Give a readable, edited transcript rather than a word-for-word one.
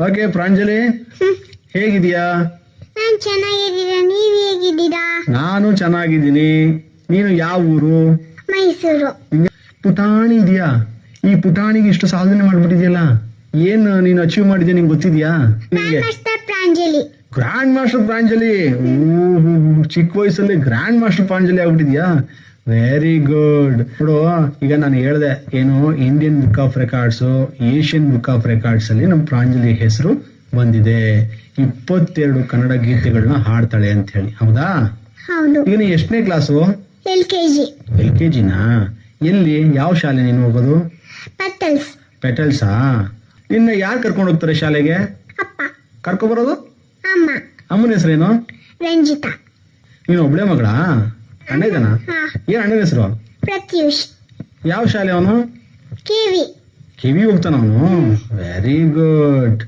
Okay Pranjali, ಹೇಗಿದೀಯಾ? ನಾನ್ ಚೆನ್ನಾಗಿದ್ದೀರಾ, ನೀವ್ ಹೇಗಿದ್ದೀರಾ? ನಾನು ಚೆನ್ನಾಗಿದ್ದೀನಿ. ನೀನು ಯಾವ ಊರು? ಮೈಸೂರು. ಪುಟಾಣಿ ಇದೆಯಾ? ಈ ಪುಟಾಣಿಗೆ ಇಷ್ಟು ಸಾಧನೆ ಮಾಡ್ಬಿಟ್ಟಿದ್ಯಲ್ಲ, ಏನ್ ನೀನು ಅಚೀವ್ ಮಾಡಿದ್ಯಾ ನಿಂಗೆ ಗೊತ್ತಿದ್ಯಾ? Master Pranjali. Grand master Pranjali. ಓಹೋ, ಚಿಕ್ಕ ವಯಸ್ಸಲ್ಲಿ ಗ್ರ್ಯಾಂಡ್ ಮಾಸ್ಟರ್ ಪ್ರಾಂಜಲಿ ಆಗ್ಬಿಟ್ಟಿದ್ಯಾ? Very good. ನೋಡು, ಈಗ ನಾನು ಹೇಳ್ದೆ ಏನು, Indian book of records, Asian book of records ಅಲ್ಲಿ ನಮ್ಮ ಪ್ರಾಂಜಲಿ ಹೆಸರು ಬಂದಿದೆ. 22 ಕನ್ನಡ ಗೀತೆಗಳನ್ನ ಹಾಡ್ತಾಳೆ ಅಂತ ಹೇಳಿ. ಹೌದಾ? ಹೌದು. ಈಗ ನೀ ಎಷ್ಟನೇ ಕ್ಲಾಸು? LKG. LKG-ನಾ? ಎಲ್ಲಿ, ಯಾವ ಶಾಲೆ ನೀನು ಹೋಗೋದು? ಪೆಟಲ್ಸ್. ಪೆಟಲ್ಸಾ? ನಿನ್ನ ಯಾರು ಕರ್ಕೊಂಡು ಹೋಗ್ತಾರೆ ಶಾಲೆಗೆ? ಅಪ್ಪ. ಕರ್ಕೊಬರೋದು? ಅಮ್ಮ. ಅಮ್ಮನ ಹೆಸರೇನು? ರಂಜಿತಾ. ನೀನು ಒಬ್ಳೆ ಮಗಳಾ? ಅಣ್ಣ ಇದ್ದಾನ? ಹಾ. ಏನ್ ಅಣ್ಣನ ಹೆಸರು? ಪ್ರತ್ಯೂಷ್. ಯಾವ ಶಾಲೆ ಅವನು? ಕಿವಿ. ಕಿವಿ ಹೋಗ್ತಾನ ಅವನು? Very good.